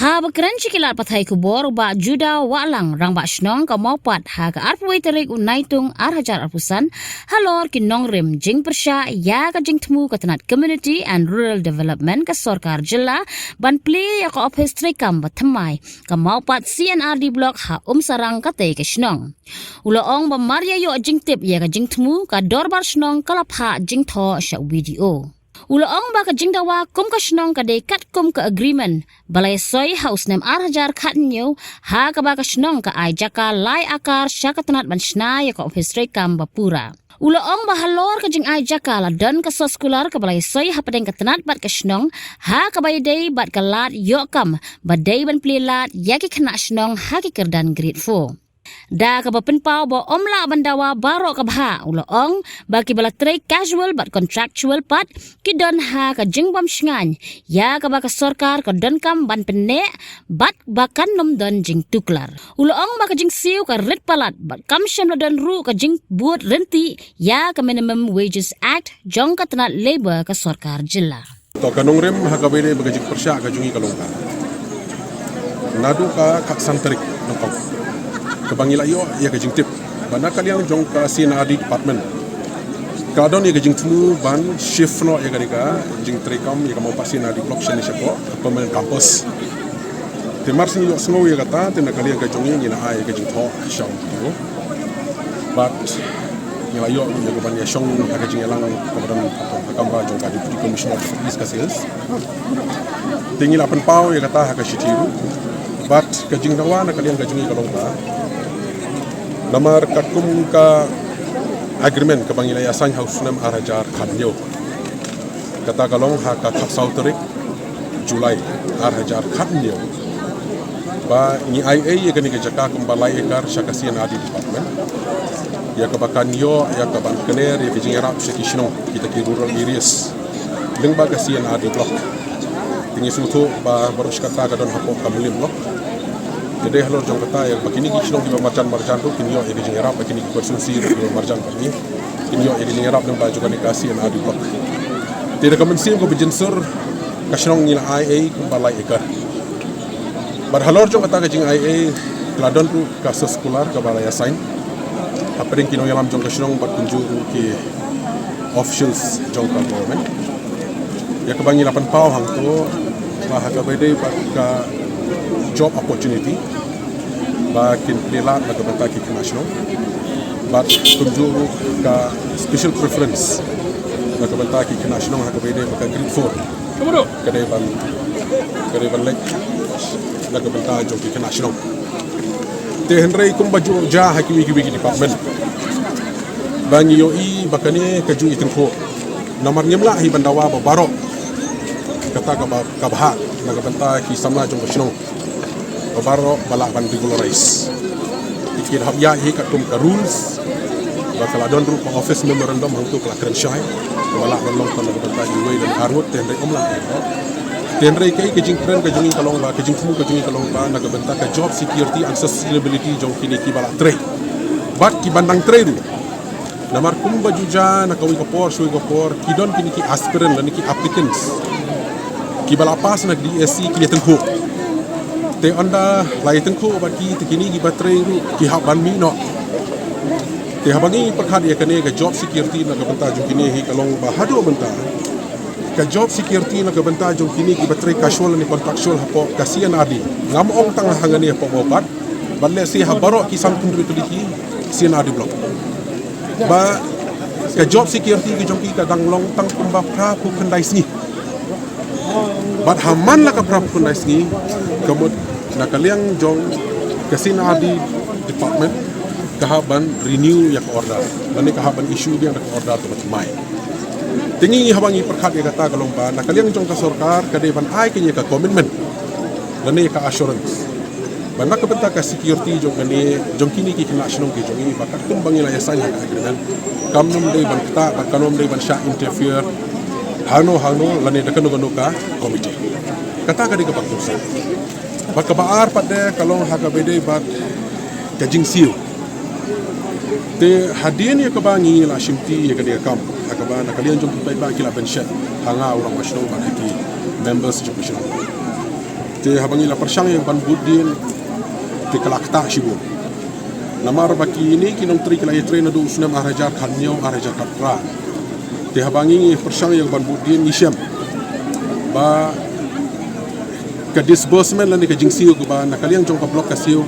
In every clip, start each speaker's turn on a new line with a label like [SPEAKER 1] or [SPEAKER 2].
[SPEAKER 1] Ha bakran cikilat pathai kubor ba juda walang rang ba snong ka maupat ha ka arpway terik unaitung arhajar arpusan halor ki nongrem jing persya ya ka jing temu ka tanat community and rural development ka sorkar jilla ban play ya ka office trekam ba thamai ka maupat CNRD block ha sarang ka te ka snong uloong ba marya yo jing tip ya ka jing temu ka dorbar snong kalapha jing tho sha video Uloong ba ka jingdawa kum ka snong ka de kat kum ka agreement balay soy house nem arhajar khat nyo ha ka ba ka snong ka ay jaka lai akar syakatanat ban shna ya ka office rekam bapura Uloong ba halor ka jing ay jaka la dan ka soskular ka balay soy hapadeng ka tanat bat ka snong ha ka bay day bat ka lat yo kam ba day ban plilat ya ki khana snong ha ki kerdan grade 4 Da ka bapenpau bo omla bandawa baro ka bha uloong baki bala trade casual but contractual pat ki don ha ka jingbam shngan ya ka ba ka sarkar ka don kam ban penne bat bakan nom don jing tuklar uloong ba ka jing siu ka red palat bat kam shem la don ru ka jing buat renti ya ka minimum wages act jong ka tanat labor ka sarkar jilla
[SPEAKER 2] to kanong rem ha ka bele ba jing persya ka jungi kalongka nadu ka santrik nokong Kebangila yo ya ke jingtip bana kaliang jong ka CNRD department kadon ya ke jingtmu ban shift no ya garika jing trekam ya mau pasin di block sini siapa permanent campus temar sini yo sngo ya kata tena kaliang ka jongi ni na ai ke jingtho shong tu but ya yo ya ke ban ya shong ka jing elang kemudian kamba jong ka deputy commissioner of police ka sales tingil apan pau ya kata ka shitiru but ka jing dawa na kaliang ka jongi kalongka Namar kakum ka agreement ka bangilaya sang house nam arhajar khanyo kata kalong ha ka khapsauterik Julai arhajar khanyo ba ni IA ya kani ka jaka kumbalai ekar syakasian adi department ya ka bakanyo ya ka bankener ya kijingarap sekishno kita ki rural areas deng ba kasian adi block tingi sutu ba baros kata ka don hapok kamulim block jadi halor jong kata yang begini kisah di marjan tu kinyo ini jengerap begini konsumsi di marjan begini kinyo ini jengerap dan baju kan dikasih yang ada blok tidak kemensi ko bejensur kasnong nila IA kumbalai ekar bar halor jong kata kajing IA ladon tu kasus sekolah ke balai assign apa yang kinyo yalam jong kasnong bat kunjuru ki officials jong ka government ya kebangi 8 pau hang tu bahaka bede ka job opportunity bakin pelilat laga bentaki nasional but kunjuru ka special preference laga bentaki nasional laga bede baka grade 4 kadai ban lek laga bentaki joki nasional te henry kum baju ja hakimi gibi department bangi yoi bakane kaju itingko nomor nyemla hi bandawa baro kata ka bahak laga bentaki samla jong nasional baro balak ban regularize ikir hab ya hi katum ka rules bakal adon ru pa office memorandum untuk la krenshai balak ban long kon ba di way dan harut tenre omla tenre kai ke jing kren ka jungi kalong ba ke jing fu ka jungi kalong ba na ka benta ka job security and sustainability jong kini ki balak tre bat ki bandang tre ru namar kum bajuja na kawi ka por sui ka por ki don kini ki aspirant lan ki applicants ki balak pas na DSC ki tengku te anda lai tengku bagi tekini gi baterai ru ki haban mi no te habangi perkhat ya kane ga job security na ga benta jung kini hi kalong ba hadu benta ka job security na ga benta jung kini gi baterai casual ni contractual hapo kasian adi ngam ong tang hangani hapo bobat balle si habaro ki sampun ru tuliki sian adi blok ba ka job security gi jung ki ka dang long tang kumba pra pu kendai sni bat haman la ka pra pu kendai sni kamut na kaliang jong kasina di department kahaban renew yak order lani kahaban issue dia nak order tu mai tingi habangi perkhat ya kata kalong ba na kaliang jong ka sarkar kade ban ai kini ka commitment lani ka assurance bana ka benta ka security jong kani jong kini ki national ki jong ini bakat tum bangila ya sanya ka agreement kamnum dei ban ta kanom dei ban sha interfere hano lani dakano ka committee kata ka di ka paktusa baka baar pada kalong haga bede bat kajing siu te hadien ya kabangi la shimti ya kadia kam akaba na kalian jong pai ba kila penshet hanga orang nasional ban haki members jong nasional te habangi la persyang yang ban budin te kalakta shibu namar baki ini kinong tri kala yetre na do usnam arajar khanyo arajar kapra te habangi persyang yang ban budin nisham ba ka disbursement lan ka jingsiu ba nakaliang jong ka blok kasio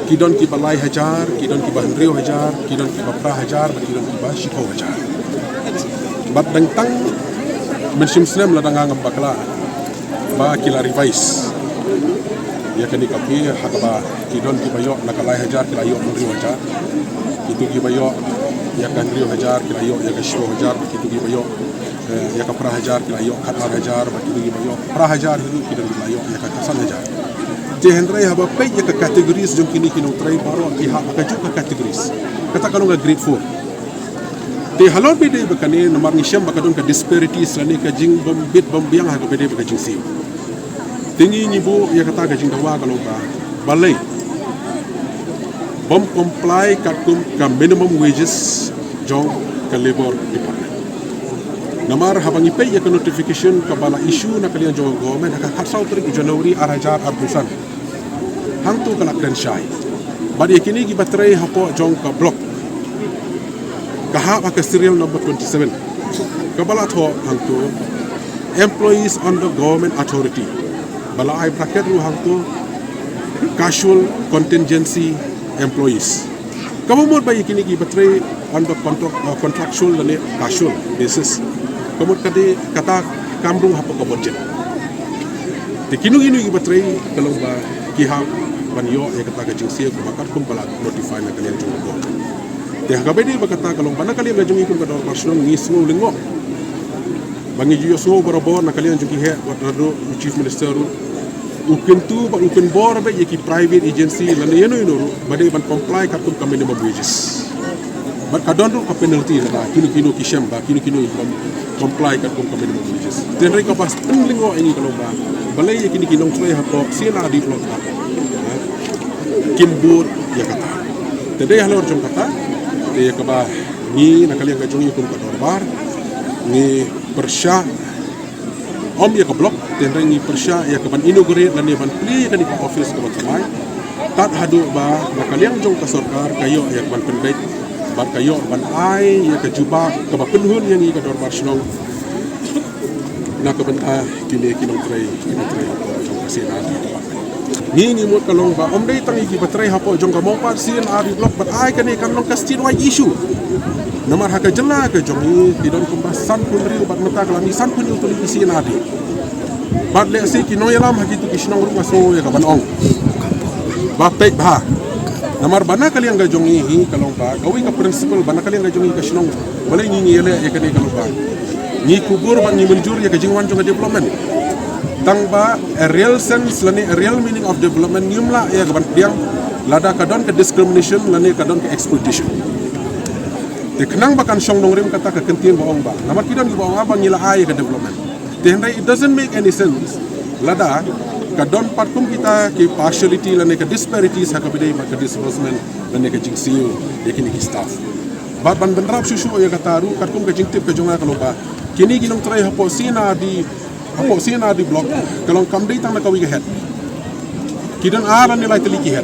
[SPEAKER 2] kidon ki balai hajar kidon ki bandrio hajar kidon ki bapra hajar kidon ki ba shiko hajar bat dangtang mensim snem la dangang bakla ba kila revise ya kani kapi hakaba kidon ki bayo nakalai hajar kila yo bandrio hajar itu ki bayo ya kan rio hajar kila yo ya ka shiko hajar itu ki bayo ya ka pra hajar kila yo khatar hajar itu ki bayo pra hajar itu kidon ki bayo ya ka kasan hajar Jehendrai haba pe ya ka kategoris jong kini kinong tray baro iha ka ju ka kategoris kata kalong grade 4 te halor bede bakane namar ni syam bakadon ka disparities lani ka jing bombit bombiang ha ka bede baka jing siu tingi ni bu ya kata ka jing dawa kalong ka balai bom comply kum ka minimum wages jong ka labor department namar habangi pe ya ka notification ka bala issue na kalian jong government ka khatsau tarik Januari arajar abusan hang tu kalak dan syai badi kini gi batrai hapo jong ka block kahap ka serial number 27 kabala tho hang tu employees under government authority bala ai bracket ru hang tu casual contingency employees kamu mod bayi kini gi batrai under contractual dan casual basis kamu kata kamrung hapo ka budget tikinu gi batrai kalau ba ki ha banyo ya kata ka jingsia ko bakar kum bala notify na kalian jong ko te ha kabedi bakata kalong bana kalian ga jong ikun ka dor personal ngi sngo lingo bangi ju so borobor na kalian jong ki he watrado chief minister ukin tu ba ukin bor ba ye ki private agency lan yeno ino bade ban comply ka kum ka minimum wages ba ka don ka penalty la kinu ki shamba kinu comply ka kum ka minimum wages ten re ka pas lingo ini kalong ba balai ye kini kinong tray hapo sina di blok ka kimbut ya kata tede halor jong kata te ya kaba ni nakalian ka jong ikun ka dorbar ni persya om ya ka blok ten re ni persya ya ka ban inaugurate lan ni ban pli ka ni ka office ka batamai tat hadu ba nakalian jong ka sarkar kayo ya ban pendait ban kayo ban ai ya ka juba ka ba penhun yang i ka dorbar snong na ka benta kini kinong tray jong ka sina di ni mot kalong ba om dei tangi ki batrai hapo jong ka mopat sin ari blok bat ai kani kan long kastin wai issue namar haka jela ke jong ni tidon kumbas san pun riu bat mata kalami san pun utuli isi nadi bat le si ki noyalam hakitu ki sinong rumah so ya ka ban ong ba pek ba namar bana kalian ga jong ni kalong ba gawi ka principal bana kalian ga jong ni ka sinong boleh ni yele ya kani kalong ba ni kubur ba ni menjur ya ka jingwan jong development tang ba a real sense lani a real meaning of development nyumla ya kaban diang lada kadon ke discrimination lani kadon ke exploitation te kenang bakan syong nongrim kata ke kentin bohong ba namar kidon gi bohong abang ngila ai ke development te hendai it doesn't make any sense lada kadon patkum kita ke partiality lani ke disparities hakabidai ba ke disbursement lani ke jingsiu yakini ki staff ba ban benrap susu ya kataru katkum ke jingtip ke jonga kalau ba kini ginong try hapo sina di blok kalau kamdei tang na kawi head kidon ara nilai teliki head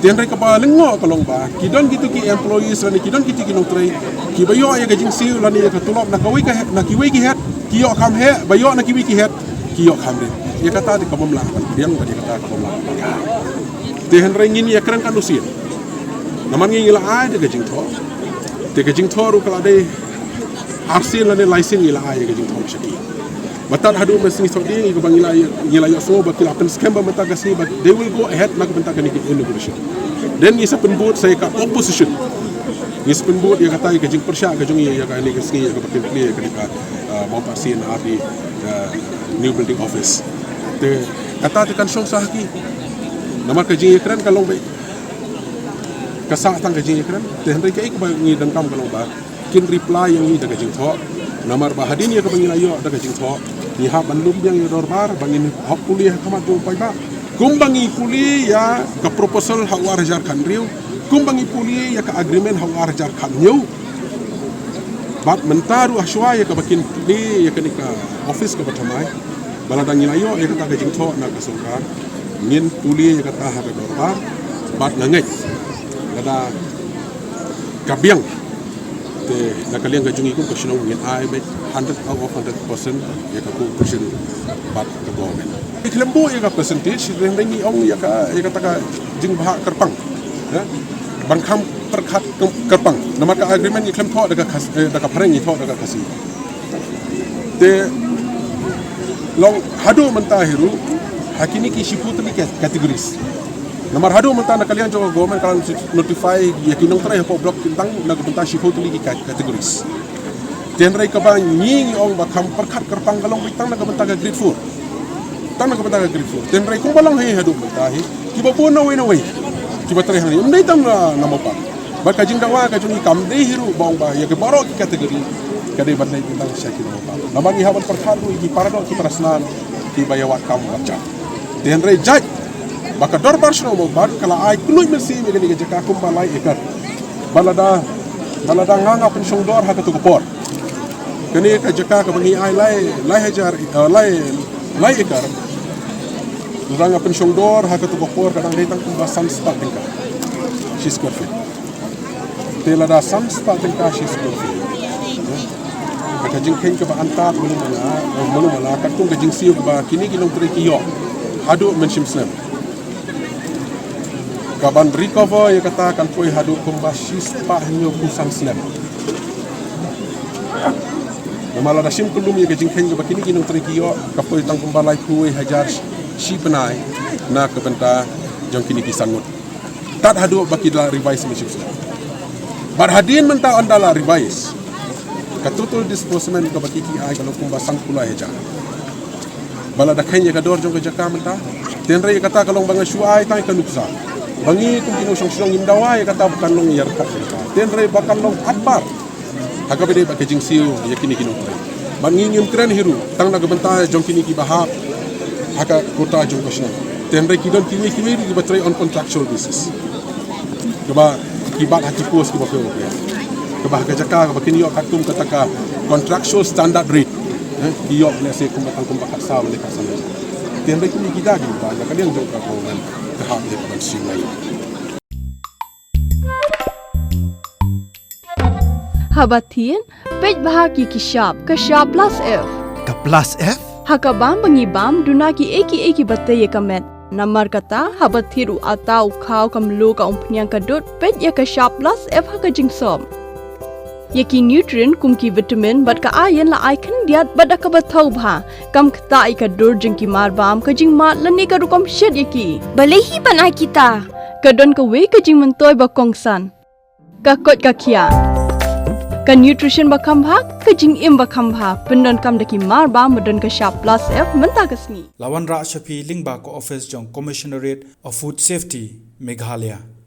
[SPEAKER 2] tian rei kapa lengo kalong ba kidon gitu ki employees lani kidon kiti kinong tray ki bayo ya gajing siu lani ya katulop na kawi ka head na kiwi ki head kiyo kam he bayo na kiwi ki head kiyo kam re ya kata di kabom la diang ba di kata kabom la tian rei ngin ya kran kanusin naman ngi la ai de gajing tho te gajing tho ru kala de arsin lani license ngi la ai gajing tho shaki batat hadu mesin sodi ko bangila ngila so bakil akan scam ba mata gasi but they will go ahead nak benta kan ikut inauguration then isa penbut saya ka opposition is penbut ya kata ke jing persya ke jung ya ka ni kesni ya ka bakil clear ka ka mau pasin di new building office te kata tekan song sahki namar ke jing ekran kalong baik kasa tang ke jing ekran te hendai ke ik ba ni dan kam kalong ba kin reply yang ni daga jing tho namar ba hadin ya ka bangila yo daga jing tho ni ha bandum yang dorbar bangin hok kuliah kamat tu pai ba kumbangi puli ya ka proposal hawar jar kan riu kumbangi puli ya ka agreement hawar jar kan new bat mentaru aswa ya ka bakin puli ya ka office ka batamai baladang ilayo ya kata gajing tho na kasungka ngin tuli ya kata ha dorba bat ngangai lada kabiang te nakaliang gajung ikut kusinong ngin ai bet 100 out of 100% ya ka ku kusin bat ke government iklembo ya ka percentage rendengi ong ya kata ka jing bahak kerpang ya bangkam perkat kerpang nama ka agreement iklem tho daga pareng tho daga kasih te long hadu mentahiru hakini ki shiputli kategoris nomor hadu mentana kalian jo government kalau notify yakinong tray ko block tintang nagbenta shiputli ki kategoris tenrai ka ba nying ong bakam perkat kerpang galong bitang nagbenta ka grade 4 tan nagbenta ka grade 4 tenrai kung balang he hadu mentahi kiba bona we kiba tray hani umdai tam na mopa baka jing dawa ka jungi kam dei hiru bong ba ya ke baro ki kategori kadai bandai tentang syakir mopa namang ihawan perkhadu ki parado ki prasnan ki bayawat kam baca tenrai jaj baka dorbar shno mo bar kala ai kunui mersi me gani jaka kum balai ekar balada nganga pensyong dor ha ka tu por kani ka jaka ka bangi ai lai hajar lai ekar ranga pensyong dor ha ka tu por kadang datang kum basan stat tingka she's good fit tela da sam stat tingka she's good fit ka jing ken ka ba antat mulu mala ka tung ka jing siu ba kini ginong tri ki yo hadu menshim slam kaban recover ya kata kan poi hadu kumba shis pa nyo kusan slam namala da sim kulum ya ka jing ken ka ba kini ginong tri ki yo ka poi tang kumba lai poi hajar shi penai na ka benta jong kini ki sangut tat hadu baki da revise menshim slam bar hadin menta andala revise katutul disbursement ka bakiki ai kalau kumba sang pula heja bala da kanya ka dor jong ka jaka menta tenre kata kalau banga shu ai tai ka nuksa bangi kum kinu song indawa ya kata bukan long yar ka tenre bakan long atbar haga bede ba kejing siu yakini kinu bangi ngim kren hiru tang na benta jong kini ki bahap haga kota jong ka shna tenre kidon kimi ki batray on contractual basis kaba kibat haki pos ki ba pe kebah jaka bakini yo katum kataka contractual standard rate yo let's say kumbatang kumbakat sa mereka sana tembe kini kita gitu ba kalian jauh ka kawan tahap dia kan singai
[SPEAKER 3] habatin pej bahaki kishap kashap plus f
[SPEAKER 4] Ka plus F?
[SPEAKER 3] hakabam bangibam dunaki eki batte yekamet namar kata habathiru atau khau kamlu ka umpnyang kadut pej ya kashap plus f hakajing som Yaki nutrient kumki vitamin bat ka ayan la aikan diat bat ka bathau bha kam khta ai ka dur jing ki mar bam ka jing mat lani ka rukom shed yaki balehi banai kita ka don ka we ka jing mentoy ba kongsan ka kot ka khia ka nutrition ba kham bha ka jing im ba kham bha pendon kam daki mar bam modon ka sharp plus f menta kasni
[SPEAKER 4] Lawan Ra Shafi Lingba ko office jong Commissionerate of Food Safety Meghalaya